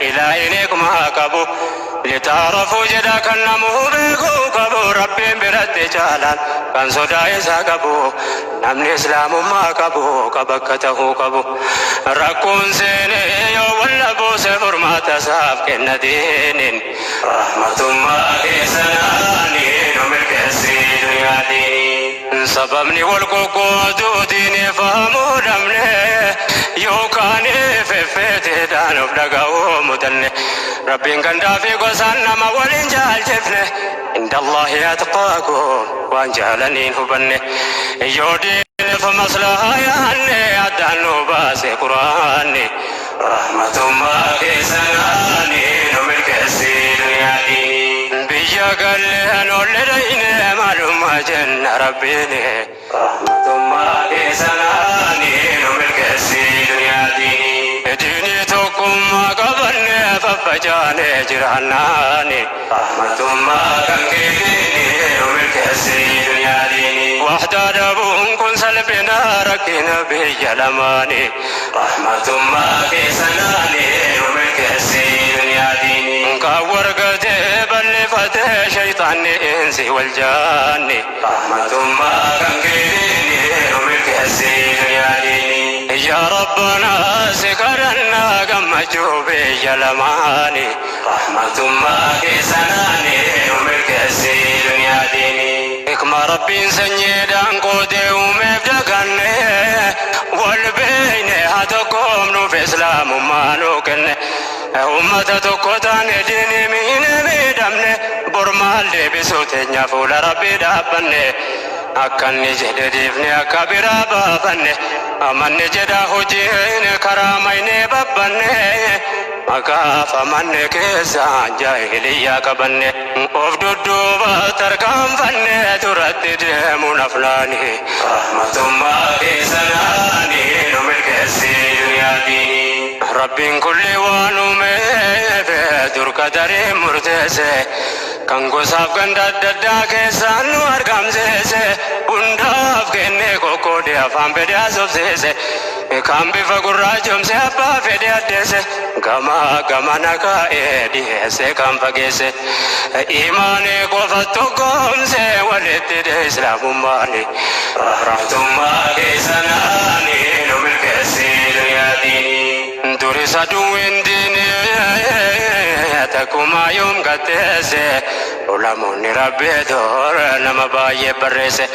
إلى إليكم هاكبو لتعرفوا جدا كنمو بيكو كبو ربي برد جالان كان صداي ساكبو نمني إسلام ما كبو كبكته كبو ركون سيني يو واللبو سفر ما تساف كندين رحمة الله سناني نملك السيد يا ديني سببني والكوكو دوديني فهمو دمني يوكاني في دانو بدقاو مدني ربي كان دافي قصانا ما ولنجال جفني عند الله أتقاكم وانجالني هبني يودي فمصلحة يهني أدانو باسي قرآني رحمة الله سناني نملك السيد يا ديني بيا قال لديني معلوم جن ربيني رحمة الله سناني نملك السيد يا ديني ديني توكم قبرني ففجاني جرحناني رحمة الله كنكيني نملك السيد يا ديني وحدة دبون كن سلبنا ركنا بيا لماني رحمة الله سناني نملك السيد يا ديني كور قديب اللي فتح شيطاني إنسي والجاني رحمة الله كنكيني نملك السيد يا ديني يا ربنا سكرنا قم جوبي يا لماني رحمة الله سناني نملك السيد يا ديني إكما ربي سنيدان قودي ومبدقني والبين هاتكم نوفي إسلام مالوكني أمة تكوتان ديني مين ميدمني برمال دي بسوتين فول ربي دابني أكني جديفني أكبر بابني أمن جدا هجين كرامين بابني مكاف من كيسا جاهلية كبني أفددو باتركام فني تردد منفلاني رحمة الله سناني نملك السيد يا ديني ربي كل وانومي بدر قدري مرتسي كنغو ساب غندد كيسان وارغام زيسي بنداف كني كوكو دي افام بدي اسوسيسي كام بفقرا جمسي أبا فدي أدسي غما نكا إيدي سي كام فقسي إيماني قفتو قومسي ولدت إسلام ماني رحمة الله سناني نملك السيد يا ديني دوري سدوين ديني تكوما يوم قتسي ولموني ربي دور نما باي برسي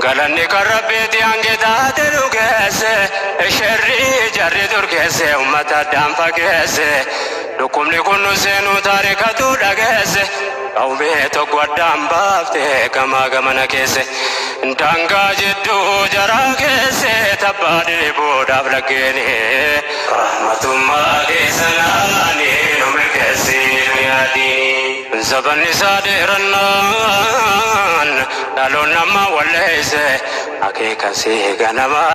غلاني كربي تيانجي تاتلو كسي شري جري تركسي أمتا دام فكسي لكم لكل سنو تاركتو دكسي قومي تقوى بافتي كما كمانا كسي دانغا جدو جرا كسي تبادي بودا بلقيني رحمة الله سناني نملك السيد يا ديني زبن صادرنان دالو نما وليس حقيقة سيغنما.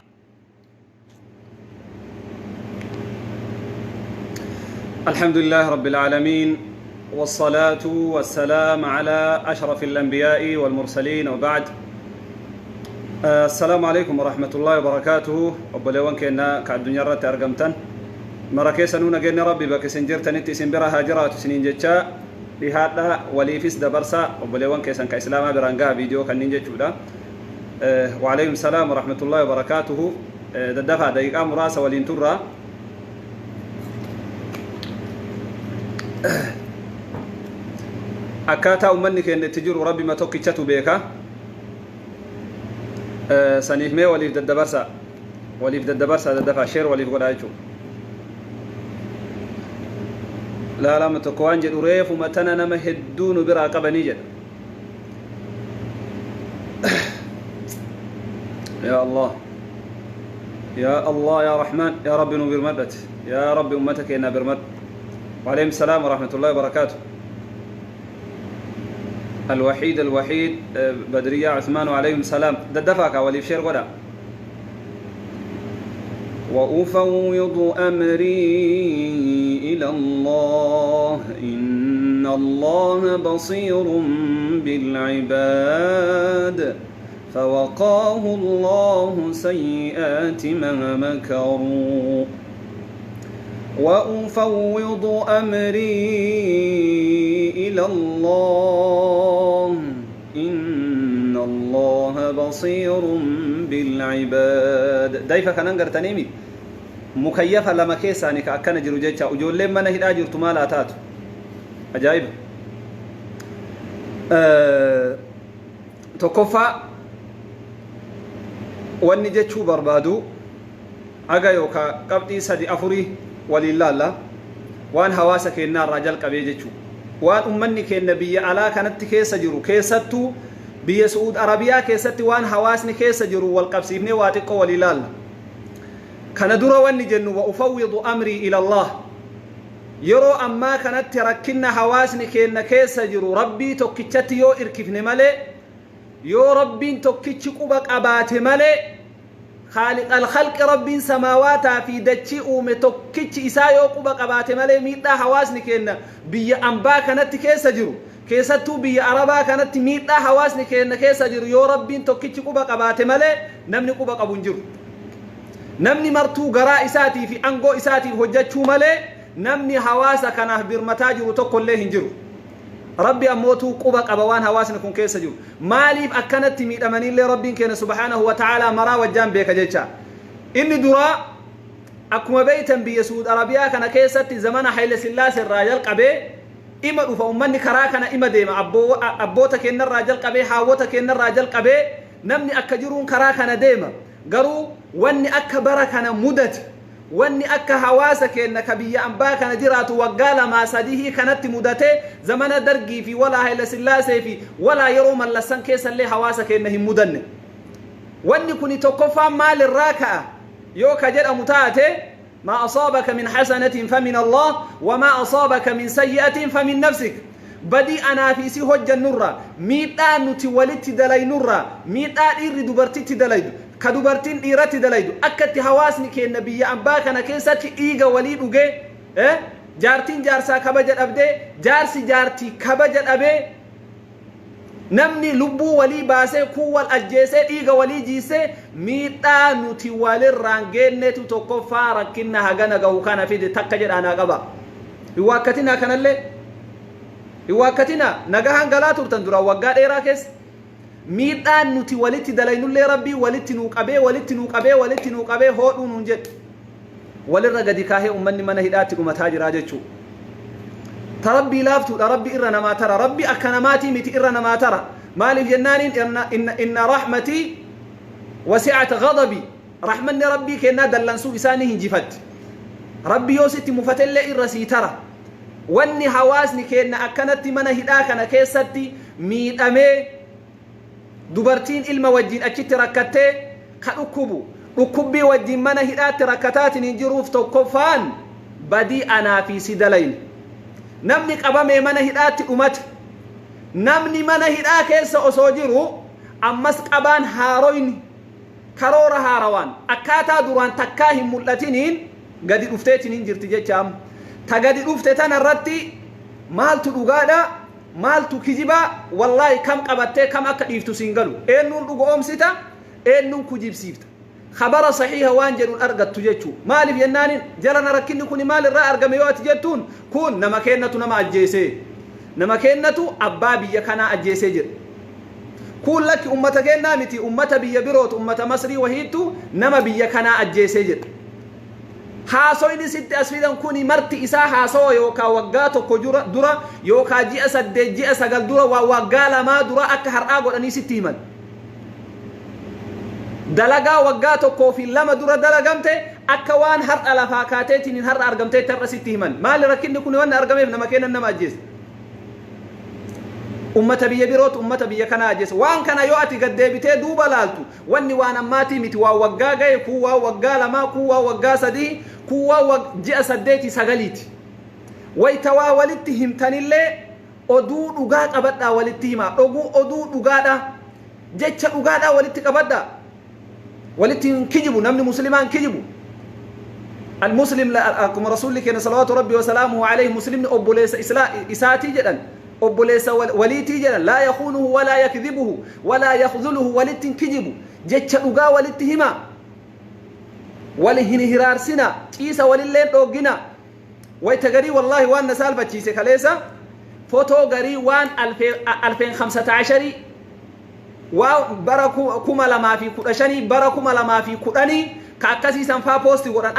الحمد لله رب العالمين والصلاة والسلام على أشرف الأنبياء والمرسلين وبعد. السلام عليكم ورحمة الله وبركاته. وبلغن كنا كالدنيا رت أرقمتن مركز نونا جن ربي بك سنجرتن تسنبرا هاجرات سنين جتشا لهذا وليفس دبرسا وبلغن كيسن كإسلام برانجا فيديو كنين جتشودا. وعليكم السلام ورحمة الله وبركاته. دفع دقيقة مراسة ولينتورا أكاتا أمني كأن تجر ربي ما توكي تشتو بيكا سنيف مي وليف ددبرسا وليف ددبرسا ددفع شير وليف قدايتو لا متكوان جد وريف ومتنا نما هدون براقبني جد يا الله يا الله يا رحمن يا رب نبير مدت يا رب أمتك إنا برمد. وعليكم السلام ورحمة الله وبركاته. الوحيد بدرية عثمان وعليكم السلام دفعك وليف شير غدا. وأفوض أمري إلى الله إن الله بصير بالعباد فوقاه الله سيئات ما مكروا وأفوض أمري إلى الله إن الله بصير بالعباد دايفا كان انقر تنيمي مكيفة لما كيساني كأكنا جرو جيتشا وجول لما نهد آجر تمالا تاتو أجايب تكفى واني جيتشو بربادو أغا يوكا قبطي سدي أفري ولله الله وان حواسك النار رجل قبي جيتشو وان أمني كالنبي على كانت كيسا جرو كيستو بي سعود عربية كيستي وان حواسني كيسا جرو والقبسيبني واتقو ولله الله كان دورا واني جنو وأفوض أمري إلى الله يرو أما كانت تركنا حواسني كينا كيسا جرو ربي توكيتشتي يو إركفني مالي يو ربي توكيتشي قبك أباتي مالي خالق الخلق ربي سماواتا في دتشي أومي توكيتشي إسا يو قبك أباتي مالي ميتا حواسني كينا بي أمبا كانت كيسا جرو كيستو بي عربا كانت ميتا حواسني كينا كيسا جرو يو ربي توكيتشي قبك أباتي مالي نمني قبك أبو نجرو نمني مرتو غراء إساتي في أنغو إساتي هجتشو مالي نمني حواسا كان برمتاجر تقول له هنجرو ربي أموتو قبق أبوان حواسنا كون كيس جرو ماليب أكنت تميد أماني اللي ربي كان سبحانه وتعالى مرا وجان بيك جيتشا إني دراء أكما بيتا بيسود عربيا كان كيست زمان حيل سلاس الراجل قبي إما رفا أمني كراكنا إما ديما أبوتك إن الراجل قبي حاوتك إن الراجل قبي نمني أكجرون كراكنا ديما قرو واني أكبركنا مدت واني أكا حواسك إنك بيا أنباك نجرات وقال ما سديه كانت مدته زمن درقي في ولا هيل سلاسي في ولا يروم اللسان كيس اللي حواسك إنه مدن واني كني تقفى مال الراكعة يوكا جد متاته ما أصابك من حسنة فمن الله وما أصابك من سيئة فمن نفسك بدي أنا في سي هج النورة ميتا نتولت دلي نورة ميتا إير دبرتي دلي كدبرتين إيرتي دليدو أكت حواسني كالنبي أنباكنا كيساتي إيغا وليد وغي جارتين جارسا كبجد أبدي جارسي جارتي كبجد أبي نمني لبو ولي باسي كوال أجيسي إيغا ولي جيسي ميتا نتي والي رانجين نتو توقف فاركنا هغانا غوكانا في دي تكجد أنا غبا يواكتنا كان اللي يواكتنا نغاهان غلاتور تندرا وقاد إيراكس ميدان نتي ولتي دلينو لي ربي ولتي نوقبي هودو نونجت وللرغدي كاهي أمني من هداتي ومتاجي راجتشو تربي لافتو ربي إرنا ما ترى ربي أكنماتي متي إرنا ما ترى مالي جنان إن رحمتي وسعت غضبي رحمني ربي كنا دلنسو إسانه جفت ربي يوسيتي مفتل إرسي ترى واني حواسني كنا أكنت من هداكنا كيستي ميد أمي دبرتين إلما وجين أجت ركتة كأكبو أكبي وجين من هدات ركتات نجروف توقفان بدي أنا في سدلين نمني قبامي من هدات أمت نمني من هدات كيس أسوجرو أمس قبان هاروين كرور هاروان أكاتا دوران تكاهم ملتينين قد أفتيتين جرتجي جام تقد أفتيتان الرتي مالتو لغادا مالتو كجيبا والله كم قبته كم أكديفتو سينغلو إنون لغو أمسيتا إنون كجيب سيفتا خبر صحيحة وانجل الأرقى تجيتشو مالي بينانين جلنا ركني كوني مال الرأى أرقميوات جيتون كون نما كينتو نما أجيسي نما كينتو أبابي يكنا أجيسي جر كون لك أمتا كينا متي أمتا بيبروت أمتا مصري وهيتو نما بيكنا أجيسي جر haasoyni sitti asfidan kuni marti isaa haasawa yookaa waggaa tokko dura yookaa ji'a 8 ji'a 9 dura waggaa 2 dura akka har'aa godhanii sitti himan dalagaa waggaa tokkoo fi 2 dura dalagamte akka waan har'a lafaa kaateetiin har'a argamtee tarra sitti himan maali rakkinni kun waan argameef nama keenan nama ajjees ummata biyya biroot ummata biyya kana ajjees waan kana yoo ati gaddeebitee duuba laaltu wanni waan ammaatii miti waa waggaa gaye ku waa waggaa 2 ku waa waggaa 3 kuwa ji'a 8 sagaliiti waytawaa walitti himtanillee oduu dhugaa qabadhaa walitti himaa dhoguu oduu dhugaadha jecha dhugaadha walitti qabadhaa walitti kijibu namni muslimaan kijibu المسلم لكم رسول الله صلوات ربي وسلامه عليه مسلم أبوليس إساتي جدا أبوليس وليتي جدا لا يخونه ولا يكذبه ولا يخذله ولت كجبه جتش أجا ولتهما ولهن هرارسنا كيس وللين أوجنا ويتقري والله وان سالفة شيء كليسا فوتو قري وان 2015 وبركو كما لما في كدشني بركو ما لما في كدني كاكسي سنفا بوستي وران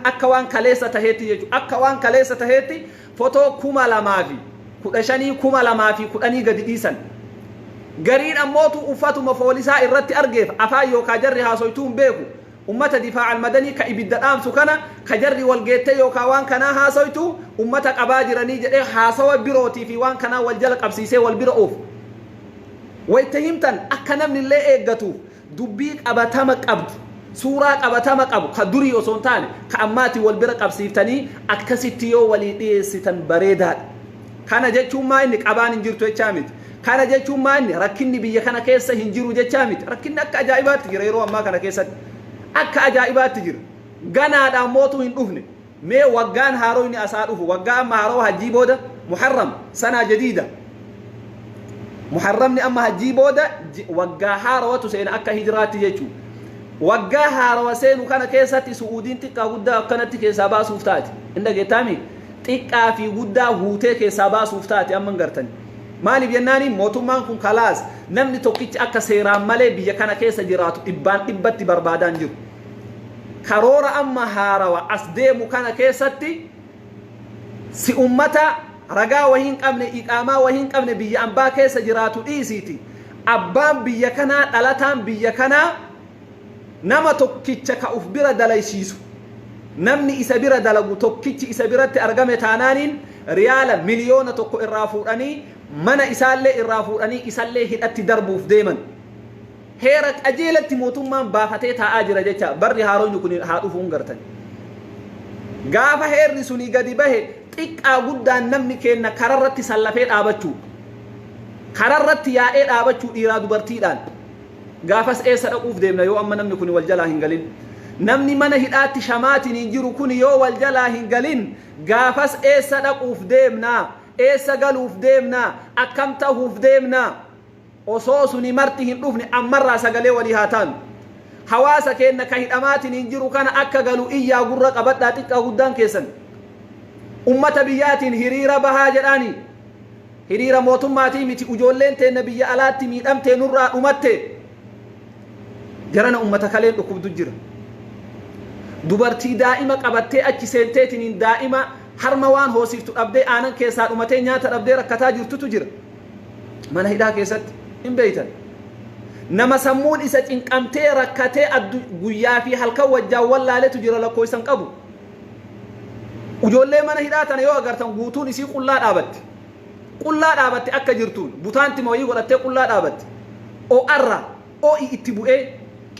أكوان كليسا تهيتي أكوان كليسا تهيتي فوتو كما لما في كدشني كما لما في كدني قد إيسان قرين أموتو أفاتو مفوليسا إرتي أرقف أفايو كجري هاسويتون بيكو أمة دفاع المدني كإبدا أم سكنا كجري والجيتي وكوان كنا هاسويتو أمة أباجرني جري هاسوا بيروتي في وان كنا والجلق أبسيسي والبيروف ويتهمتن أكنا من اللي إيجاتو دبيك أبتامك أبد سوراك أبتامك أبد كدوري وسونتاني كأماتي والبيرك أبسيفتني أكسيتيو وليدي ستن بريدات كان جيتشو ما إنك أبان إنجرتو يتشامد كان جيتشو ما إني ركني بيا كان كيسة هنجرو جيتشامد ركني أك أجايبات تجريرو أما كان كيسة أك أجايبات تجر غانا دا موتو هندوفني مي وغان هارويني أساروه وغان ما هارو هجيبو ده محرم سنة جديدة محرمني أما هجيبو ده وغا هارو تسين أك هجرات جيتشو وغا هارو سين وكان كيسة سعودين تكا غدا كانت كيسة باسو فتاتي إندا جيتامي تكا في غدا هوتي كيسة باسو فتاتي أما نغرتني مالي بيناني موتومان كون خلاص نمني توكيتش أكا سيران مالي بيا كان كيسا جراتو إباتي بربادان جيرو كارورا أما هاروا أسديمو كان كيساتي سي أمتا رقا وهين قبن إقاما وهين قبن بيا أمبا كيسا جراتو إيسيتي أبان بيا كانا ألاتان بيا كانا نما توكيتش كأفبرا دلايسيسو نمني إسابيرا دلقو توكيتش إسابيرا تأرقامي تانانين ريالا مليون توكو إرافوراني mana isaallee irraa fuudhanii isaallee hidhatti darbuuf deeman heera qajeelatti mootummaan baafatee taa'aa jira jecha barri haaroonni kun haa dhufuun gartan gaafa heerri suni gadi bahe xiqqaa guddaan namni kenna kararratti sallafee dhaabachuu kararratti yaa'ee dhaabachuu dhiiraa dubartiidhaan gaafas eessa dhaquuf deemna yoo amma namni kun wal jalaa hin galin namni mana hidhaatti shamaatiin jiru kun yoo wal jalaa hin galin gaafas eessa dhaquuf deemna eessa galuuf deemna akkam ta'uuf deemna osoo suni marti hin dhufne ammarraa sagalee walii haa taanu hawaasa keenna ka hidhamaatiin hin jiru kana akka galu iyyaa gurra qabadhaa xiqqaa guddaan keessan ummata biyyaatiin hiriira bahaa jedhaani hiriira mootummaatii miti ijoolleen teenna biyya alaatti miidhamtee nurraa dhumatte jarana ummata kaleen dhukkubdu jira dubartii daa'ima qabattee achi seenteetiin daa'ima harma waan hoosiftu dhabdee aanan keessaa dhumatee nyaata dhabdee rakkataa jirtutu jira mana hidhaa keessatti hin beeytan nama sammuun isa cinqamtee rakkatee guyyaa fi halkan wajjaan wallaaletu jira lakkooysan qabu ijoollee mana hidhaa tana yoo agartan guutuun isii qullaa dhaabatti akka jirtuun butaanti mawayii godhattee qullaa dhaabatti o'arra o'i itti bu'ee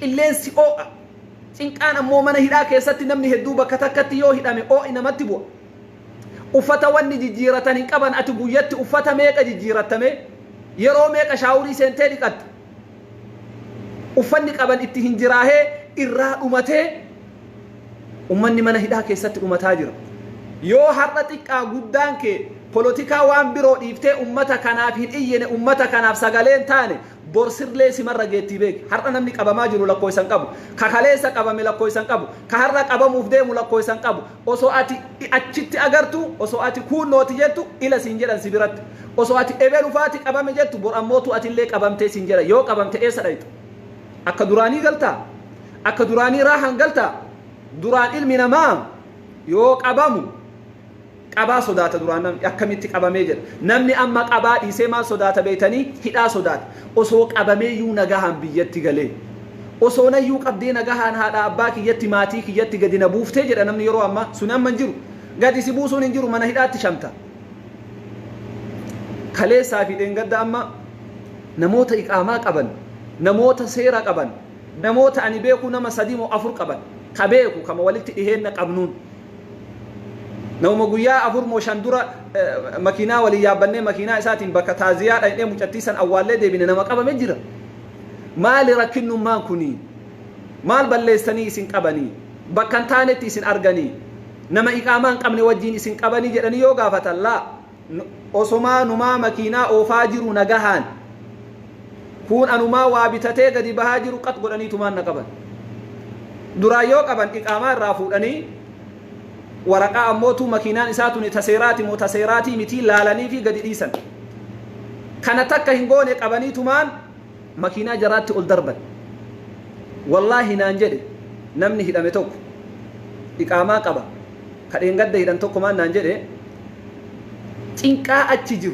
qilleensi o'a cinqaan ammoo mana hidhaa keessatti namni hedduu bakka takkatti yoo hidhame o'i namatti bu'a uffata wanni jijjiiratan hin qaban ati guyyatti uffata meeqa jijjiiratame yeroo meeqa shaawurii seentee dhiqatte uffanni qaban itti hin jiraahee irraa dhumatee ummanni mana hidhaa keessatti dhumataa jira yoo har'a xiqqaa guddaan kee polotikaa waan biroo dhiiftee ummata kanaaf hin iyyene ummata kanaaf sagaleen taane borsirlee simarra geettii beeki har'a namni qabamaa jiru lakkooysan qabu ka kaleessa qabame lakkooysan qabu ka har'a qabamuuf deemu lakkooysan qabu osoo ati achitti agartu osoo ati kuunnooti jettu ila siin jedhan si biratti osoo ati ebelufaati qabame jettu bor ammootu atillee qabamtee siin jedha yoo qabamte eessa dhaytu akka duraanii galtaa akka duraanii raahan galtaa duraan ilmi namaa yoo qabamu qabaa sodaata duraan namni akkamitti qabamee jedha namni amma qabaa dhiisee maal sodaata beeytanii hidhaa sodaata osoo qabamee yuu nagahaan biyyatti galee osoo nayyuu qabdee nagahaan haadha abbaa kiyyatti maatii kiyyatti gadi na buuftee jedha namni yeroo amma sun amma hin jiru gadi si buusuun hin jiru mana hidhaatti shamta kaleessaa fi dheengadda amma namoota iqaamaa qaban namoota seera qaban namoota ani beeku nama 3 moo 4 qaban ka beeku kama walitti dhiheenna qabnuun نوم قويا أفور موشان دورا مكينا ولي يابني مكينا إساتين بكا تازياء إنه مجتيسا أولي دي بنا نما قبا مجرى مال ركنو ما كوني مال بلستني إسن قبني بكان تانت إسن أرغني نما إقامان قبني وجين إسن قبني جراني يوغا فتالله أسما نما مكينا أو فاجر نغهان كون أنما وابتتي قد بهاجر قد قلني تمان نقبن درا يو قبن إقامان رافو أني ورقة أموتو مكينان إساتو نتسيراتي متسيراتي متي لالاني في قد إيسان كان تكا هنقوني قباني تمان مكينة جراتي قل دربا والله نانجد نمني هدامي توك إقاما قبا كدين قد هدام توك مان نانجد تنكا أتجيو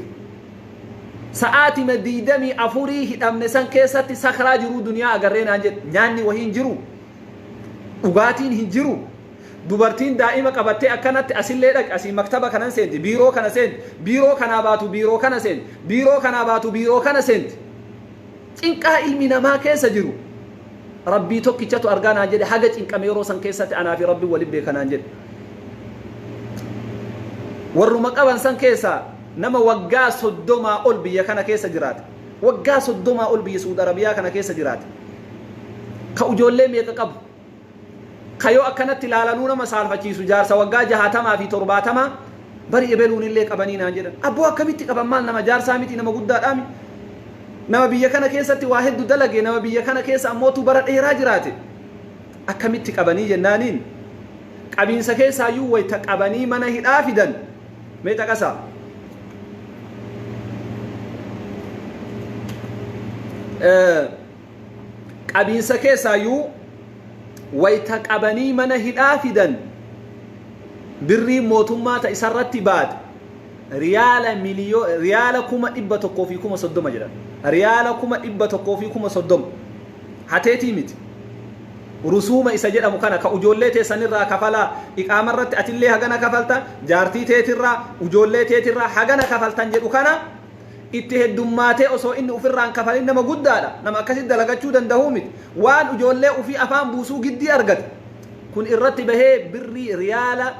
ساعات مديدمي أفوري هدام نسان كيساتي سخرا جرو دنيا أغرين نانجد نياني وهين جرو وغاتين هنجرو dubartiin daa'ima qabattee akkanatti asillee dhaq asii maktaba kanan seenti biiroo kana seenti biiroo kana baatu biiroo kana seenti biiroo kana baatu biiroo kana seenti cinqaa ilmi namaa keessa jiru rabbii tokkichatu argaa naan jedhe haga cinqame yeroo san keessatti anaa fi rabbii waliin beekanaan jedhe warruma qaban san keessa nama waggaa 30 ol biyya kana keessa jiraate waggaa 30 ol biyya Saudi Arabiyaa kana keessa jiraate ka ujoollee meeqa qabu kayo akkanatti ilaalanuu nama saalfachiisu jaarsa waggaa 60 fi 70 bari ebeluun illee qabanii naan jedhan abboo akkamitti qaban maal nama jaarsaa miti nama guddaadhaa miti nama biyya kana keessatti waa hedduu dalage nama biyya kana keessa ammootu bara dheeraa jiraate akkamitti qabanii jennaaniin qabiinsa keessaayyuu wayta qabanii mana hidhaa fidan mee taqasa qabiinsa keessaayyuu wayta qabanii mana hidhaa fidan birrii mootummaa ta isarratti baad riyaala kuma 100 fi kuma 30 jedhan riyaala kuma 100 fi kuma 30 hateetii miti rusuuma isa jedhamu kana ka ujoollee teessanirraa kafala iqaamarratti atillee hagana kafalta jaartii teetirraa ujoollee teetirraa hagana kafaltan jedhu kana itti heddummaatee osoo inni ufirraan kafalin nama guddaadha nama akkasitti dalagachuu danda'u miti waan ujoollee ufii afaan buusuu giddii argate kun irratti bahee birrii riyaala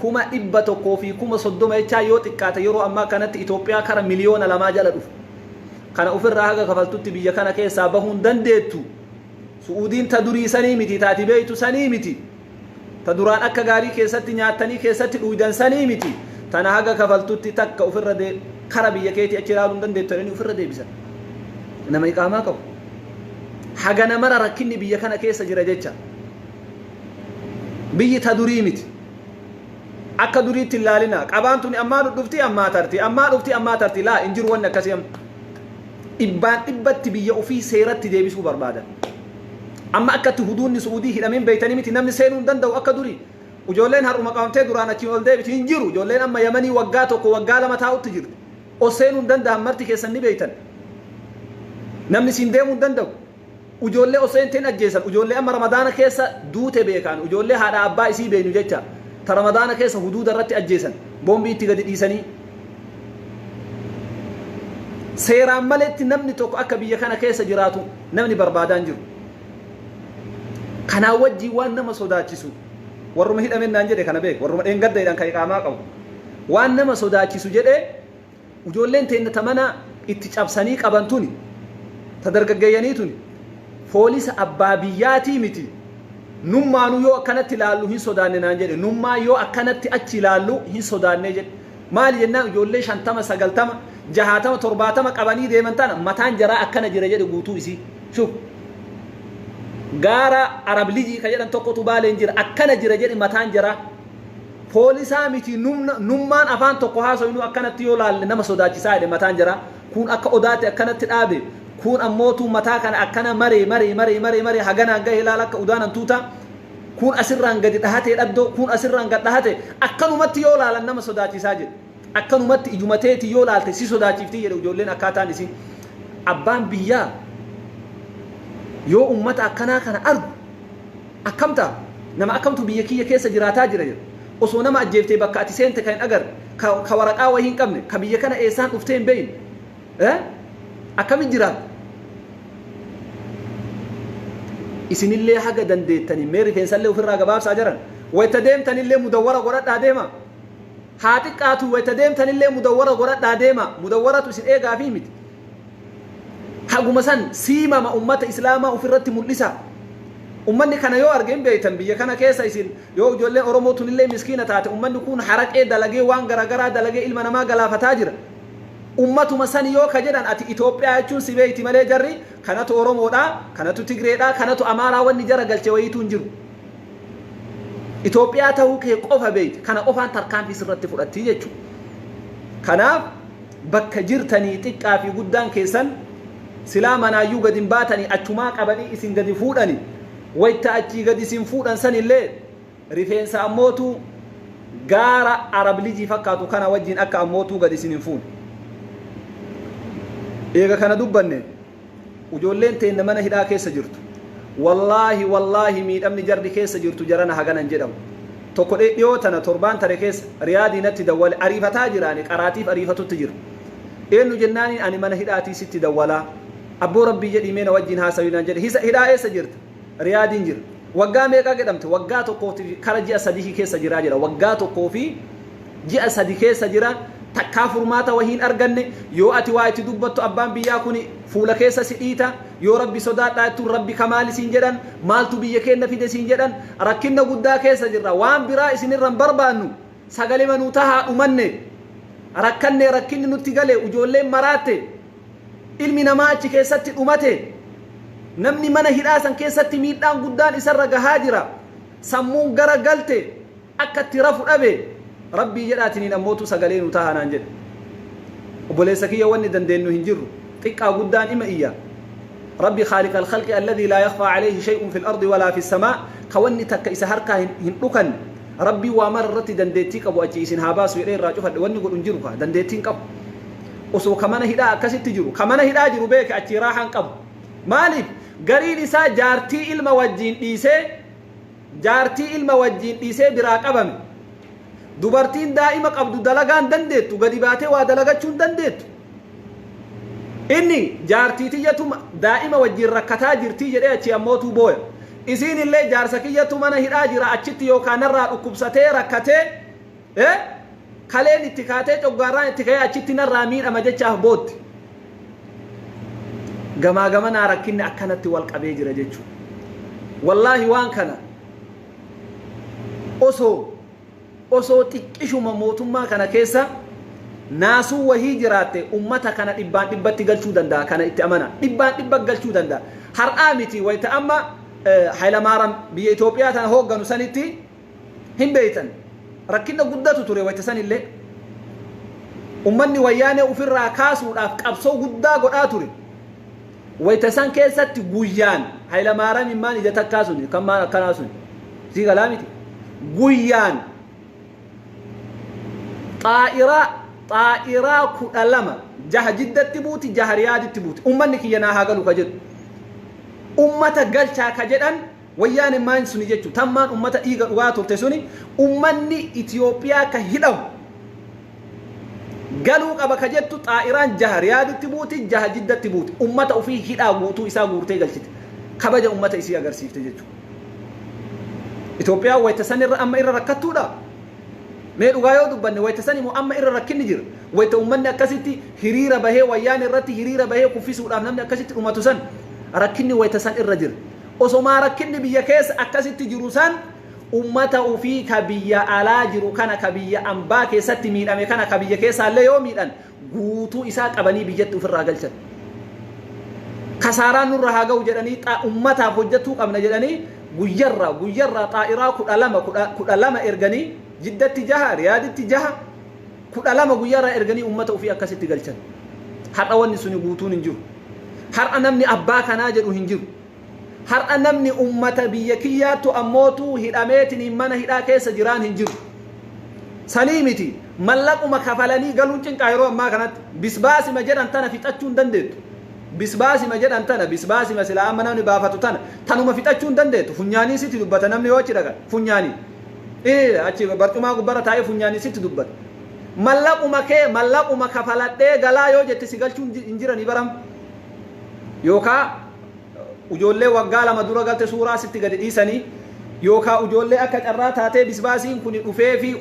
kuma 100 fi kuma 30 jechaa yoo xiqqaate yeroo ammaa kanatti Itoophiyaa kara miliyoona 2 jala dhufu kana ufirraa haga kafaltutti biyya kana keessaa bahuun dandeettu Suudiin ta durii sanii miti taati beeytu sanii miti ta duraan akka gaarii keessatti nyaatanii keessatti dhuudan sanii miti tana haga kafaltutti takka ufirra de kara biyya keetii achi ilaaluun dandeettu inni ufirra deebisan nama iqaamaa qabu haga namara rakkinni biyya kana keessa jira jecha biyyi ta durii miti akka duriitti ilaalina qabaantuni ammaa dhufti ammaa tarti laa injiru wanni akkasii ibbaan dhibbatti biyya ofii seeratti deebisuu barbaadan amma akkatti huduunni Suudii hidhamin beeytanii miti namni seenuu hin danda'u akka durii ujoolleen har'uma qabamtee duraan achi ol deebiti hin jiru ujoolleen amma Yamanii waggaa tokko waggaa lama taa'utti jirti oseenuu hin danda'an marti keessan ni beeytan namni siin deemuu hin danda'u ujoollee oseenteen ajjeesan ujoollee amma Ramadaana keessa duute beekan ujoollee haadha abbaa isii beeynu jecha ta Ramadaana keessa huduuda irratti ajjeesan boombii itti gadi dhiisanii seeraan maletti namni tokko akka biyya kana keessa jiraatu namni barbaadaan jiru kanaa wajjii waan nama sodaachisu warruma hidhamen naan jedhe kana beek warruma dheengaddaydhaan kan iqaamaa qabu waan nama sodaachisu jedhe ujoolleen teenya tamana itti cabsanii qaban tuni ta dargaggeeyyanii tuni foolisa abbaa biyyaatii miti nummaanuu yoo akkanatti ilaallu hin sodaanne naan jedhe nummaa yoo akkanatti achi ilaallu hin sodaanne jedhe maali jennaan ijoollee 50 90 60 70 qabanii deeman tana mataan jaraa akkana jira jedhe guutuu isii shuf gaara arabliji ka jedhan tokkotu baaleen jira akkana jira jedhe mataan jaraa poolisaa miti nummaan afaan tokko haasoynu akkanatti yoo laalle nama sodaachisaa jedhe mataan jaraa kun akka odaate akkanatti dhaabe kun ammootu mataa kana akkana maree haganaan gahe ilaala akka udaanan tuuta kun asirraan gadi dhahatee dhaddoo kun asirraan gad dhahate akkanumatti yoo laalan nama sodaachisaa jedhe akkanumatti ijumateeti yoo laalte si sodaachiftii jedhe ijoolleen akkaataan isin abbaan biyyaa yoo ummata akkanaa kana argu akkamta nama akkamtu biyya kiyya keessa jiraataa jira jedhe osoo nama ajjeeftee bakka ati seente kan agar ka waraqaa wahii hin qabne ka biyya kana eessaan dhuftee hin beeyin akkamitti jiraat isinillee haga dandeettanii mee rifeensallee ofirraa gabaabsaa jiran wayta deemtanillee mudawwara godhadhaa deema haa xiqqaatu wayta deemtanillee mudawwara godhadhaa deema mudawwaratu isin eegaa fi miti haguma san siimama ummata islaamaa ofirratti mul'isa ummanni kana yoo argeen beeytan biyya kana keessa isin yoo ijoolleen Oromoo tunillee miskiina taate ummanni kun haraqee dalagee waan garagaraa dalagee ilma namaa galaafataa jira ummatuma san yoo ka jedhan ati Itoophiyaa jechuun si beeyti malee jarri kanatu Oromoodha kanatu Tigreedha kanatu Amaaraa wanni jara galche wayituu hin jiru Itoophiyaa ta'uu kee qofa beekte kana qofaan tarkaanfii sirratti fudhattii jechuudha. Kanaaf bakka jirtanii xiqqaa fi guddaan keessan silaa manaayyuu gadi hin baatanii achumaa qabanii isin gadi fuudhanii wayita achii gadi isin fuudhan sanillee rifeensa ammootu gaara arablijii fakkaatu kana wajjin akka ammootuu gadi isin hin fuune. Eega kana dubbanne ijoolleen teenya mana hidhaa keessa jirtu. Wallaahi miidhamni jarri keessa jirtu jarana haganan jedhamu. Tokko dhiyoo tana torbaan tare keessa riyaadii natti dawwale ariifataa jiraani qaraatiif ariifatutti jira. Eenyu jennaaniin ani mana hidhaatii sitti dawwalaa. Abboo rabbii jedhii meena wajjin haasawinaan jedhe hidhaa eessa jirta? Riyaadiin jira. Waggaa meeqa jedhamte? Waggaa tokkoo fi kara ji'a sadii keessa jiraa jira. Waggaa tokkoo fi ji'a sadii keessa jira. Takkaa furmaata wahiin arganne yoo ati waa itti dubbattu abbaan biyyaa kun fuula keessa si dhiita yoo rabbi sodaadhaa jettuun rabbi kamaali siin jedhan maaltu biyya keenya fide siin jedhan rakkinna guddaa keessa jirra waan biraa isinirra hin barbaannu sagalee manuu tahaa dhumanne rakkanne rakkinni nutti galee ijoolleen maraatte ilmi namaa achi keessatti dhumate namni mana hidhaa san keessatti miidhaan guddaan isarra gahaa jira sammuun gara galte akka itti rafu dhabe rabbii jedhaatiniin ammootu sagalee nu tahanaan jedhe obboleessa kiyya wanni dandeenyu hin jirru xiqqaa guddaan ima iyya rabbi khaaliqa alkhalqi alladhii laa yakhfaa alayhi shay'un fi al-ardi walaa fi as-samaa ka wanni takka isa harkaa hin dhukan rabbii waa mara irratti dandeettii qabu achi isin haa baasu jedhee irraa cufadhe wanni godhu hin jiru ka dandeettiin qabu osoo ka mana hidhaa akkasitti jiru ka mana hidhaa jiru beeke achi raahan qabu maaliif gariin isaa jaartii ilma wajjiin dhiisee biraa qabame dubartiin daa'ima qabdu dalagaan dandeettu gadi baatee waa dalagachuun dandeettu inni jaartii tiyyatu daa'ima wajjin rakkataa jirtii jedhee achi ammootuu booya isiin illee jaarsa kiyyatu mana hidhaa jira achitti yookaan narraa dhukkubsatee rakkatee kaleen itti kaatee coggaarraan itti ka'ee achitti narraa miidhama jechaaf bootti gamaa gamanaa rakkinni akkanatti wal qabee jira jechuudha wallaahi waan kana osoo xiqqishuma mootummaa kana keessa naasuu wahii jiraatte ummata kana dhibbaan dhibbatti galchuu danda'a kana itti amana dhibbaan dhibba galchuu danda'a har'aa miti wayita amma Hayilamaariyaam biyya Itoophiyaa tana hoogganu sanitti hin beeytan rakkinna guddatu ture wayita sanillee ummanni wayyaanee ofirraa kaasuudhaaf qabsoo guddaa godhaa ture wayita san keessatti guyyaan Hayilamaariyaam immaan ija takkaa suni kan maan akkanaa suni sii galaa miti guyyaan xaa'iraa kudha lama jaha jiddatti buuti jaha riyaaditti buuti ummanni kiyyanaa haa galu ka jedhu ummata galchaa ka jedhan wayyaan immaan suni jechu tammaan ummata dhiiga dhugaa turte suni ummanni Itiyoophiyaa ka hidhamu galuu qaba ka jettu xaa'iraan jaha riyaaditti buuti jaha jiddatti buuti ummata ofii hidhaa guutuu isaa guurtee galchite kabaja ummata isii agarsiifte jechu Itoophiyaa wayita sanirra amma irra rakkattuudha mee dhugaa yoo dubbanne wayita san immoo amma irra rakkinni jira wayita ummanni akkasitti hiriira bahee wayyaan irratti hiriira bahee kuffisuudhaaf namni akkasitti dhumatu san rakkinni wayita san irra jira osomaa rakkinni biyya keessa akkasitti jiru san ummata ofii ka biyya alaa jiru kana ka biyya ambaa keessatti miidhame kana ka biyya keessaallee yoo miidhan guutuu isaa qabanii biyyatti ofirraa galchan kasaaraan nurra haa ga'u jedhanii ummataaf hojjetuu qabna jedhanii guyyarraa xaa'iraa kudha lama erganii jiddatti jaha riyaaditti jaha kudha lama guyyarraa erganii ummata ofii akkasitti galchan har'a wanni suni guutuun hin jiru har'a namni abbaa kanaa jedhu hin jiru har'a namni ummata biyya kiyyaattu ammootuu hidhameetiin mana hidhaa keessa jiraan hin jiru sanii miti mallaquma kafalanii galuun cinqaa yeroo ammaa kanatti bisbaasima jedhan tana fixachuu hin dandeettu bisbaasima jedhan tana bisbaasima silaa amma namni baafatu tana tanuma fixachuu hin dandeettu funyaanii sitti dubbata namni yoo achi dhaqa funyaanii achi barcumaa gubbara taa'ee funyaanii sitti dubbata mallaquma kafaladhee galaa yoo jette si galchuu hin jiranii baram yookaan ijoollee waggaa lama dura galte suuraa sitti gadi dhiisanii yookaan ijoollee akka carraa taatee bisbaasiin kun dhufee fi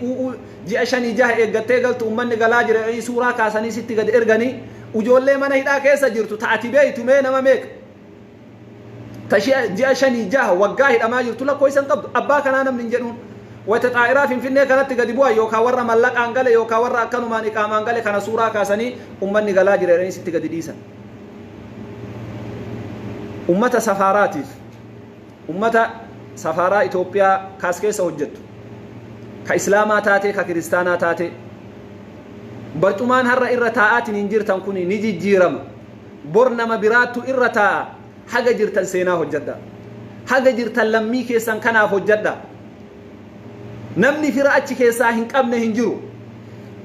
ji'a 5-6 eeggattee galtu ummanni galaa jiranii suuraa kaasanii sitti gadi erganii ijoollee mana hidhaa keessa jirtu taati beeytu mee nama meeqa ji'a 5-6 waggaa hidhamaa jirtu lakkoo isan qabdu abbaa kanaa namni hin jedhuun wayita xaa'iraa finfinnee kanatti gadi bu'an yookaan warra mallaqaan gale yookaan warra akkanumaan iqaamaan gale kana suuraa kaasanii ummanni galaa jiranii sitti gadi dhiisan ummata safaaraatiif ummata safaaraa Itoophiyaa kaas keessa hojjettu كإسلاما تاتي ككريستانا تاتي برطمان هر إرتاءات ننجرتن كوني نجي جيرم برنما براتو إرتاء حاجة جرتن سيناه الجدة حاجة جرتن لمي كيسان كناف الجدة نمني فرأتش كيسا هنقبن هنجرو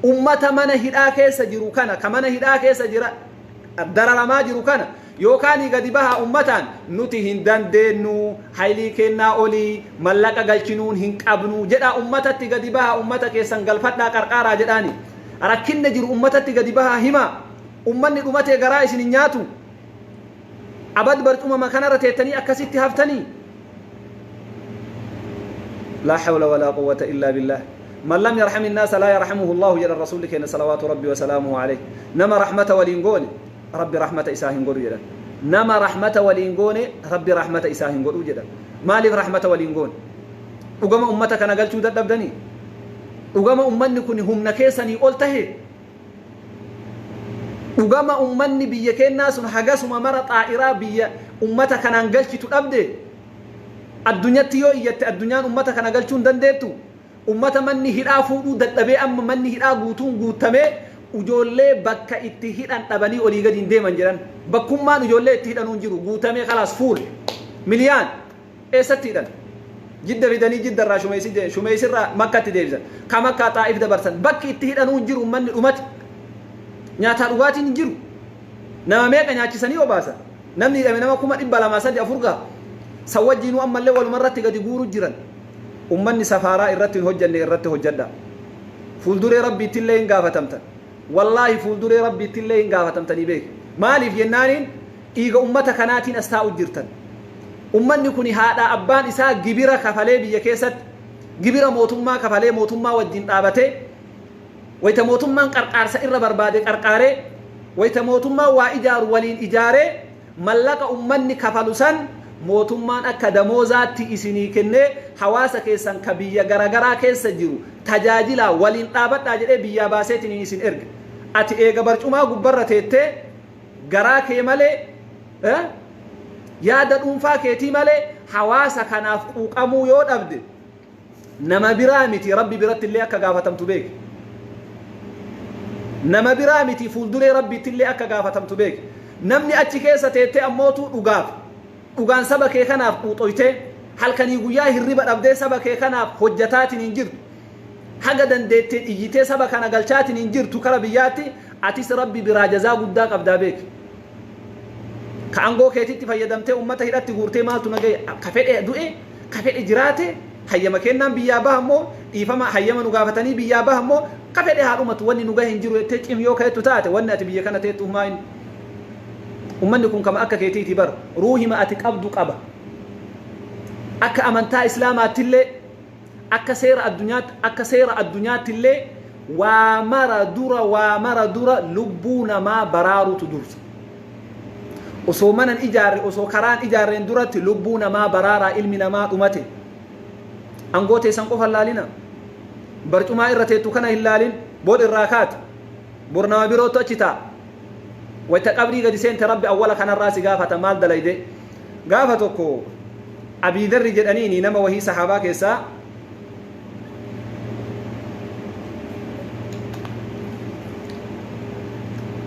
أمة من هدا كيسا جرو كان كمن هدا كيسا جرا الدرر ما جرو كان يوكاني قد بها أمتان نتي هندان دينو حيلي كينا أولي ملقا قلچنون هنقبنو جدا أمتت قد بها أمتا كيسان قلفتنا قرقارا جداني أركن نجر أمتت قد بها هما أمني أمتي قرائش نياتو أبد برت أمم كان رتيتني أكسيت هفتني لا حول ولا قوة إلا بالله من لم يرحم الناس لا يرحمه الله جل الرسول كان صلوات ربي وسلامه عليه نما رحمة ولينقول ربي رحمة إساهن قولوا جدا نما رحمة ولينقول ربي رحمة إساهن قولوا جدا ما لي رحمة ولينقول وقام أمتك أنا قلت شو دبدني وقام أمني كوني هم نكيسني قلته وقام أمني بيكين ناس حقاسهم مرة طائرة بي أمتك أنا قلت تبدي الدنيا تيو يت الدنيا أمتك أنا قلت دندتو أمة مني هدا فودو دتبي أم مني هدا غوتون غوتمه وجولة بكا اتهيد أن تبني أوليغا دين ديمان جران بكم ما نجولة اتهيد أن ننجرو غوتمه خلاص فول مليان ستيدان جدا رداني جدا را شميسي را مكة تديبزا كمكة طائف دبرسن بك اتهيد أن ننجرو من الأمت نياتا رغاتي ننجرو نما ميكا نياتشساني وباسا نمني نما كما إبالا ما سادي أفرقا سوجينو أما اللي والمرة قد يقولوا جران أمني سفارة إرتين هجن إرتين هجدا فولدوري ربي تلين قافتمتن والله فولدوري ربي تلين قافتمتن بيك مالي في جنانين إيغا أمتا كاناتين أستاء جرتن أمني كوني هذا أبان إساء جبيرة كفالي بيكيست جبيرة موتما كفالي موتما والدين طابته ويتا موتما قرقار سئر بربادي قرقاري ويتا موتما وإجار ولين إجاري ملك أمني كفالوسان mootummaan akka damoozaatti isinii kennee hawaasa keessan ka biyya garagaraa keessa jiru tajaajila waliin dhaabadhaa jedhee biyya baaseetiin isin erga ati eega barcumaa gubbarra teettee garaa kee malee yaada dhuunfaa keetii malee hawaasa kanaaf quuqamuu yoo dhabde nama biraa miti rabbi biratti illee akka gaafatamtu beek nama biraa miti fuulduree rabbiitti illee akka gaafatamtu beek namni achi keessa teettee ammootu dhugaaf dhugaan saba kee kanaaf quuxoyte halkanii guyyaa hirriba dhabdee saba kee kanaaf hojjetaatiin hin jirtu haga dandeettee iyyitee saba kana galchaatiin hin jirtu kara biyyaatti atis rabbi biraa jazaa guddaa qabdaa beek ka angoo keetitti fayyadamtee ummata hidhatti guurtee maaltu nagee ka fedhe du'e ka fedhe jiraate hayyama kennaan biyyaa bahammoo dhiifama hayyama nu gaafatanii biyyaa bahammoo ka fedhe haadhumatu wanni nu gahe hin jiru jettee cimyoo kaetu taate wanni ati biyya kana teettu humaa inni ummanni kun kama akka keetiiti bar ruuhima ati qabdu qaba akka amantaa islaamaattillee akka seera addunyaattillee waa mara dura lubbuu namaa baraarutu dursa osoo manan ijaarre osoo karaan ijaarreen duratti lubbuu namaa baraaraa ilmi namaa dhumate angoo teessan qofa laalina barcumaa irra teettu kana hin laalin booda irraa kaate bor nama birootu achi ta'a وتقبري قد سنت ربي أولا كان الراس قافة مال دليده قافتك أبي ذر جدانيني نما وهي صحاباك يسا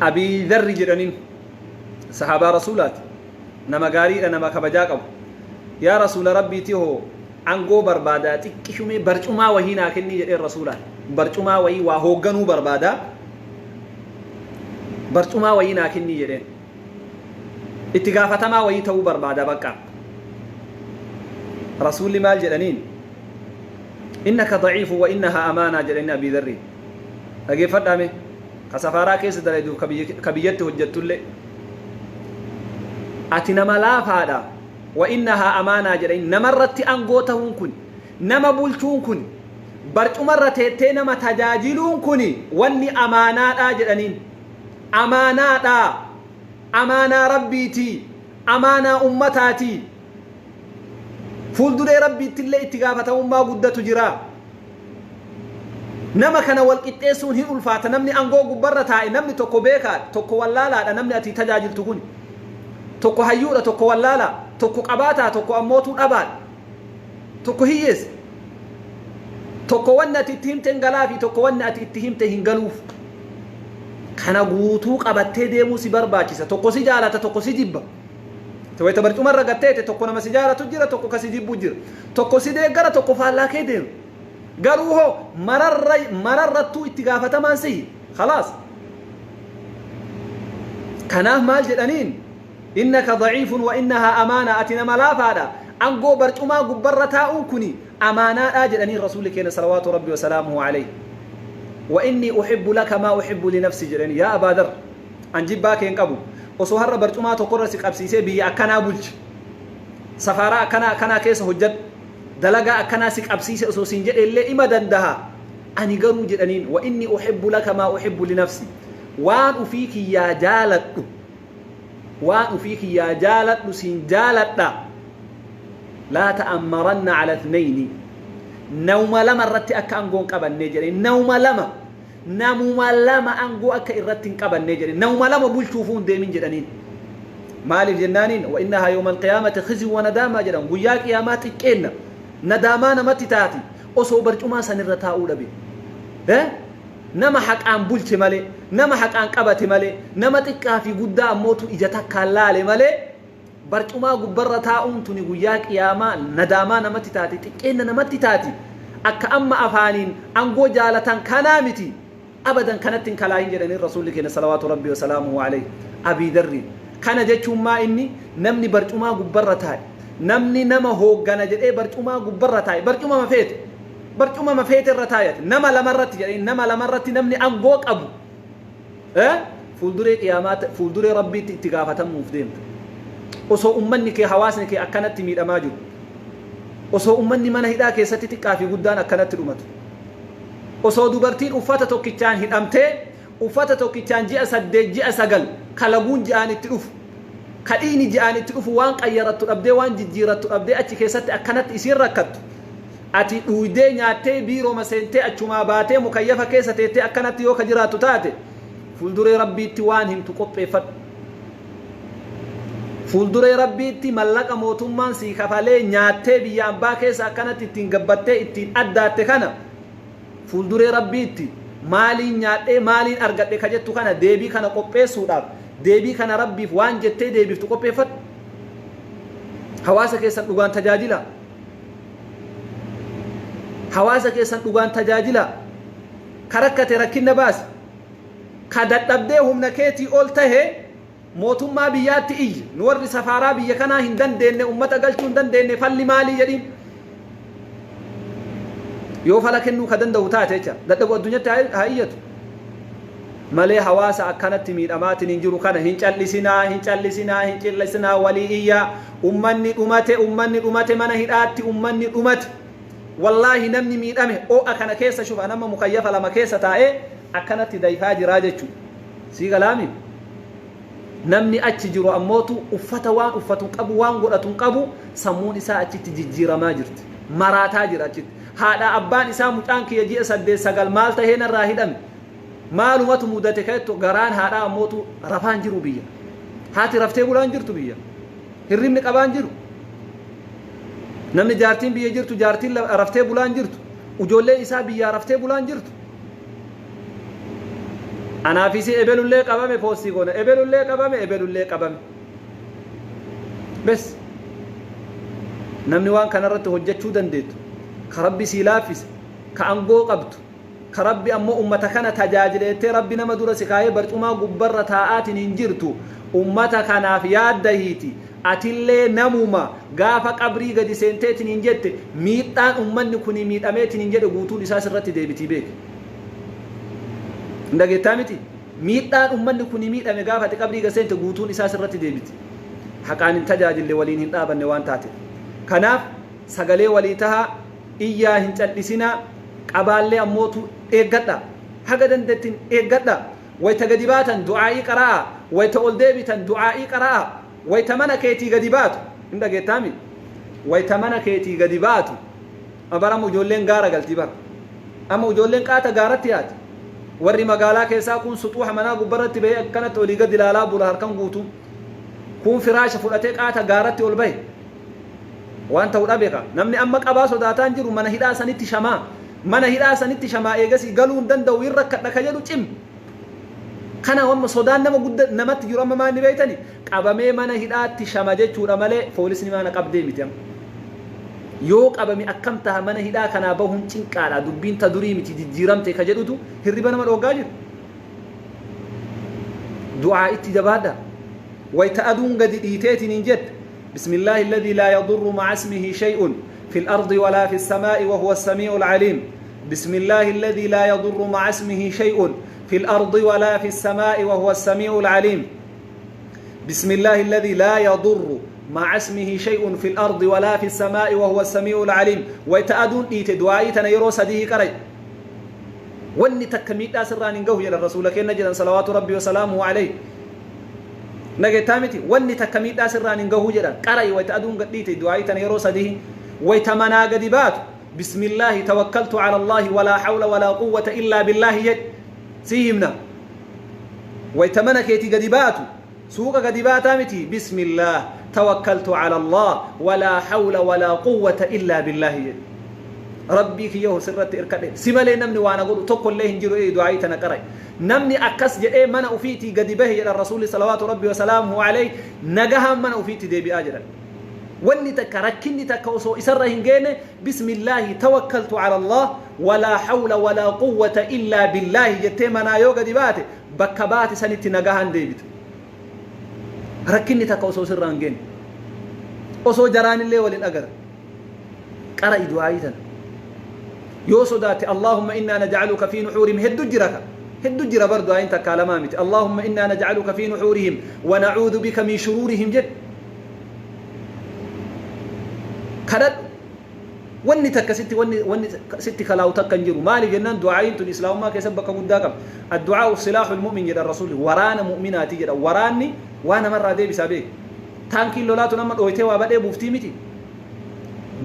أبي ذر جدانين صحابة رسولات نما قاري نما كبجاك يا رسول ربي تيهو عنقو برباداتي كشمي برجما وهي ناكني جدين رسولات برجما وهي وهوغنو بربادا برتما وينا كني جدين اتقافتما ويتو بربادا بقى رسول مال جدنين إنك ضعيف وإنها أمانة جدين أبي ذري أجي فدامي كسفارا كيس دليدو كبيت هجت له أتنا ملاف هذا وإنها أمانة جدين نمرت أنقوتهم كن نما بولتون كن برتما رتيتين ما تجاجلون كني واني أمانات جدنين أمانة ربيتي أمانة أمتاتي فولدري ربيتي اللي اتقافة أمة قدة جرا نما كان والقتيسون هي ألفات نمني أنقو قبرتها نمني توكو بيكا توكو واللالا نمني أتي تجاجل تكون توكو هيورة توكو واللالا توكو قباتا توكو أموتو الأباد توكو هيس tokkowanni ati itti himte hin galaa fi tokkowanni ati itti himte hin galuuf kana guutuu qabattee deemuu si barbaachisa tokko si jaalata tokko si jibba wayta barcuma irra gatteete tokko nama si jaalatu jira tokko kasi jibbu jira tokko si deeggara tokko faallaa kee deema garuu hoo mararrattuu itti gaafatamaan sihi khalaas kanaaf maal jedhaniin innaka daciifun wa innahaa amaana ati nama laafaadha angoo barcumaa gubbarra taa'uun kuni amaanaadha jedhaniin rasuulli keenya salawaatu rabbi wasalaamuhu alayhi wa inni uhibbu laka maa uhibbu linafsi jedhanii yaa abaa dar an jibbaa keen qabu osoo har'a barcumaa tokkorra si qabsiisee biyya akkanaa bulchi safaaraa akkanaa keessa hojjadhu dalagaa akkanaa si qabsiise osoo siin jedhe illee ima dandaha ani garuu jedhaniin wa inni uhibbu laka maa uhibbu linafsi waan ufii kiyyaa jaaladhu siin jaaladha laa ta'ammaranna ala ithnayni nawma lama irratti akka angoon qabannee jedhe namuma lama angoo akka irratti hin qabannee jedhe nawma lama bulchuufuu hin deemin jedhaniin maaliif jennaaniin wa innahaa yawma alqiyaamati khizyun wa nadaamaa jedhan guyyaa qiyaamaa xiqqeenna nadaamaa namatti taati osoo barcumaa sanirra taa'uu dhabe nama haqaan bulche malee nama haqaan qabate malee nama xiqqaa fi guddaa ammootu ija takkaan laale malee barcumaa gubbarra taa'uun tuni guyyaa qiyaamaa nadaamaa namatti taati xiqqeenna namatti taati akka amma afaaniin angoo jaalatan kanaa miti abadan kanatti hin kalaahin jedhanii rasuulli keenya salawaatu rabbi wasalaamuhu alayhi abii darriin kana jechuun maa inni namni barcumaa gubbarra taa'e namni nama hooggana jedhee barcumaa gubbarra taa'e barcuma mafeete irra taa'e nama lamarratti jedhanii nama lamarratti namni angoo qabu fuulduree qiyaamaata fuulduree rabbiitti itti gaafatamuuf deemta osoo ummanni kee hawaasni kee akkanatti miidhamaa jiru osoo ummanni mana hidhaa keessatti xiqqaa fi guddaan akkanatti dhumatu osoo dubartiin uffata tokkichaan hidhamtee uffata tokkichaan ji'a 8 ji'a 9 kalaguun ji'aan itti dhufu kadhiini ji'aan itti dhufu waan qayyarattu dhabdee waan jijjiirattu dhabdee achi keessatti akkanatti isiin rakkattu ati dhuydee nyaattee biiroo seentee achumaa baatee mukayyafa keessa teettee akkanatti yoo ka jiraattu taate fuulduree rabbiitti waan himtu qopheeffadhu fuulduree rabbiitti mallaqa mootummaan sii kafalee nyaattee biyya abbaa keessa akkanatti ittiin gabbattee ittiin addaatte kana fuulduree rabbiitti maaliin nyaadhee maaliin argadhe ka jettu kana deebii kana qopheessuudhaaf deebii kana rabbiif waan jettee deebiftu qopheeffadhu hawaasa keessan dhugaan tajaajila hawaasa keessan dhugaan tajaajila ka rakkate rakkinna baasi ka dadhabdee humna keetii ol tahee mootummaa biyyaatti iyyi nu warri safaaraa biyya kanaa hin dandeenye ummata galchuu hin dandeenye falli maalii jedhiin yoo fala kennuu ka danda'u taate jecha dadhabu addunyatti haa iyyatu malee hawaasa akkanatti miidhamaatiin hin jiru kana hin callisinaa walii iyyaa ummanni dhumate mana hidhaatti ummanni dhumate wallaahi namni miidhame o'a kana keessa shufa nama mukayyafa lama keessa taa'ee akkanatti dayfaa jiraa jechuudha sii galaami namni achi jiru ammootu uffata waan uffatu qabu waan godhatu qabu sammuun isaa achitti jijjiiramaa jirti maraataa jira achitti haadha abbaan isaa mucaan kiyya ji'a 8-9 maal tahee narraa hidhame maalumatu mudate kaetto garaan haadha ammootu rafaan jiru biyya haati raftee bulaan jirtu biyya hirribni qabaan jiru namni jaartiin biyya jirtu jaartiin raftee bulaan jirtu ujoolleen isaa biyya raftee bulaan jirtu anaafisi ebelullee qabame poostii goona ebelullee qabame bes namni waan kanarratti hojjechuu dandeettu ka rabbi sii laaffise ka angoo qabdu ka rabbi ammoo ummata kana tajaajileettee rabbi nama dura si kaayee barcumaa gubbarra taa'aatiin hin jirtu ummata kanaaf yaaddahiiti atillee namuma gaafa qabrii gadi seenteetiin hin jette miidhaan ummanni kuni miidhameetiin hin jedhe guutuun isaas irratti deebitii beeke ndageettaa miti miidhaan ummanni kuni miidhame gaafa ati qabrii gadi seente guutuun isaas irratti deebiti haqaan hin tajaajille waliin hin dhaabanne waan taate kanaaf sagalee walii tahaa iyyaa hin callisinaa qabaallee ammootu eeggadha haga dandeettiin eeggadha wayta gadi baatan du'aa'ii qara'a wayta ol deebitan du'aa'ii qara'a wayta mana keetii gadi baatu hin dhageettaami wayta mana keetii gadi baatu abarama ijoolleen gaara galtii bara amma ijoolleen qaata gaaratti yaati warri magaalaa keessaa kun suxuuxa manaa gubbarratti bahee akkanatti olii gadi ilaalaa bula harkan guutuu kun firaasha fudhatee qaata gaaratti ol bahe waan ta'u dhabeeka namni amma qabaa sodaataan jiru mana hidhaa sanitti shamaa mana hidhaa sanitti shamaa eegasii galuun danda'u irra kadhaka jedhu cim kana wamma sodaan nama guddaa namatti jiru amma maal ni beeytani qabamee mana hidhaatti shama jechuudha malee poolisni maana qabdee miti yoo qabame akkam taha mana hidhaa kanaa bahuun cinqaadha dubbiin ta durii miti jijjiiramte ka jedhutu hirriba nama dhoogaa jiru du'aa itti jabaadha wayta aduun gadi dhiiteetiin hin jette bismillaahi alladhii laa yadurru ma'a ismihi shay'un في الأرض ولا في السماء وهو السميع العليم بسم الله الذي لا يضر مع اسمه شيء في الأرض ولا في السماء وهو السميع العليم بسم الله الذي لا يضر مع اسمه شيء في الأرض ولا في السماء وهو السميع العليم ويتأدون إيت دعائي تنيرو سديه كري واني تكميت أسران نقوه إلى الرسول كي نجد صلوات ربي وسلامه عليه نجد تامتي واني تكميت أسران نقوه إلى كري ويتأدون إيت دعائي تنيرو سديه ويتمنى قدبات بسم الله توكلت على الله ولا حول ولا قوة إلا بالله يد سيهمنا ويتمنى كيتي قدبات سوق قدبات آمتي بسم الله توكلت على الله ولا حول ولا قوة إلا بالله يد ربي كيه سرت إركاد سمالي نمني وانا قول تقول له انجروا إيه دعائي تنقرأ نمني أكس جئ من أفيتي قدبه إلى الرسول صلوات ربي وسلامه عليه نجها من أفيتي دي بأجرا واني تكركني تكوسو إسره هنجينه بسم الله توكلت على الله ولا حول ولا قوة إلا بالله يتمنى يوغا ديباتي بكباتي سنتي نجاهن ديبت ركني تكوسو سره هنجين أسو جران اللي ولين أجر قرأ دعائيتا يوسو داتي اللهم إنا نجعلك في نحورهم هدو جرا برضو أنت كلامامتي اللهم إنا نجعلك في نحورهم ونعوذ بك من شرورهم جد كرد وني تكستي وني ستي كلاو تكنجرو مالي جنان دعائين تو الإسلام ما كيسبك قداكم الدعاء سلاح المؤمن جد الرسول ورانا مؤمنات جد وراني وانا مرة دي بسابيك تانكي لولاتو نمت اويتي وابده بفتي متي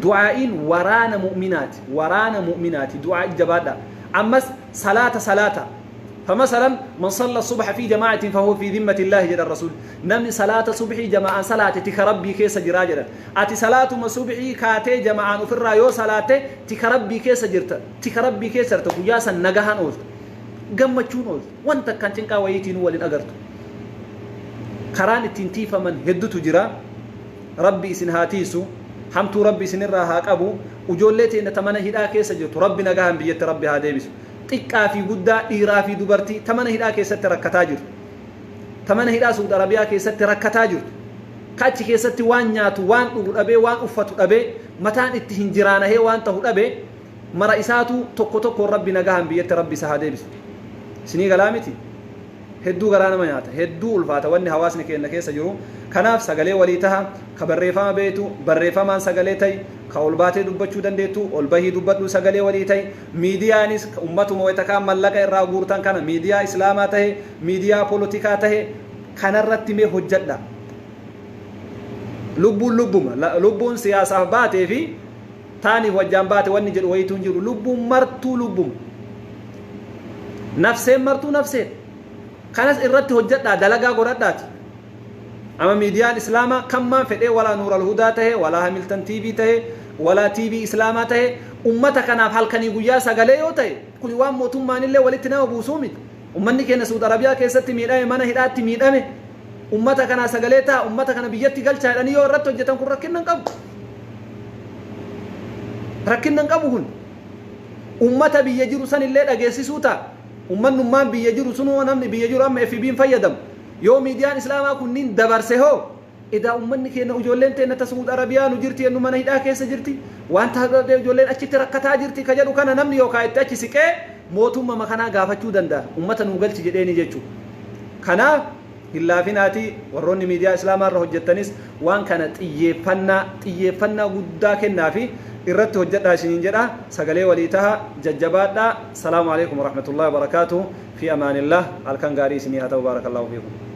دعائين ورانا مؤمنات دعاء جبادا أما صلاة فمثلا من صلى الصبح في جماعة فهو في ذمة الله جل الرسول نمني صلاة صبحي جماعة صلاة تكربي كيس جراجرا أتي صلاة صبحي كاتي جماعة في الرايو صلاة تكربي كيس جرت تكربي كيس جرت قياسا نجاهن أوز جمع تشون أوز وانت كان تنكا ويتين ولين أجرت كران التنتي فمن هدو تجرا ربي سنهاتيسو حمتو ربي سنراها أبو وجولتي نتمنى هدا كيس جرت ربي نجاهن بيت ربي هذا بيسو xiqqaa fi guddaa dhiiraa fi dubartii tamana hidhaa keessatti rakkataa jiru tamana hidhaa Saudi Arabiyaa keessatti rakkataa jiru kachi keessatti waan nyaatu waan dhugu dhabee waan uffatu dhabee mataan itti hin jiraanahee waan ta'u dhabee mara isaatu tokko rabbi nagahan biyyatti rabbi isa haa deebisu sinii galaa miti hedduu garaa nama nyaata hedduu ulfaata wanni hawaasni keenya keessa jiru kanaaf sagalee walii taha ka barreeffama beetu barreeffamaan sagalee ta'i ka ol baatee dubbachuu dandeettu ol bahii dubbadhu sagalee walii ta'i miidiyaanis ummatuma wayita kaan mallaqa irraa guurtan kana miidiyaa islaamaa tahe miidiyaa poolitikaa tahe kanarratti mee hojjadha lubbuun siyaasaaf baatee fi taaniif wajjaan baate wanni jedhu wayituun jiru lubbuun martuu lubbuma nafseen martuu nafseen kanas irratti hojjadha dalagaa godhadhaati أما ميديان إسلاما كم ما فدي ولا نور الهدى ته ولا هميلتون تي في ته ولا تي في إسلاما ته أمتك أنا بحال كني جويا سجلي يوته كل يوم موتون ما نيله ولتنا وبوسومي أمني كنا سعود عربية كيسة تميرة ما نهيرات تميرة مه أمتك أنا سجلي تا أمتك أنا بيجت تقول شايل أني يورط وجتهم كل ركنا نقبون أمتا بيجرو سن الليل أجلس سوتا أمن نمان بيجرو سنو ونمني بيجرو أم في بين فيدم يوم ميديان إسلاما كنين دبرسه إذا أمني كنا وجولين تنا تسعود عربية نجرتي إنه من هيدا كيس جرتي وأنت هذا وجولين أشي تركتها جرتي كجلو كنا نمني وكايت أشي سكة موتهم ما كنا قافتشو دندا أمتا نقول تجديني جتشو كنا إلا فيناتي وروني ميديا إسلاما راه جتنيس وان كانت يفنا قدا كنا في إردت هجت عشرين جرا سجلي وليتها ججبات السلام عليكم ورحمة الله وبركاته في أمان الله الكنغاري سنيها وبارك الله فيكم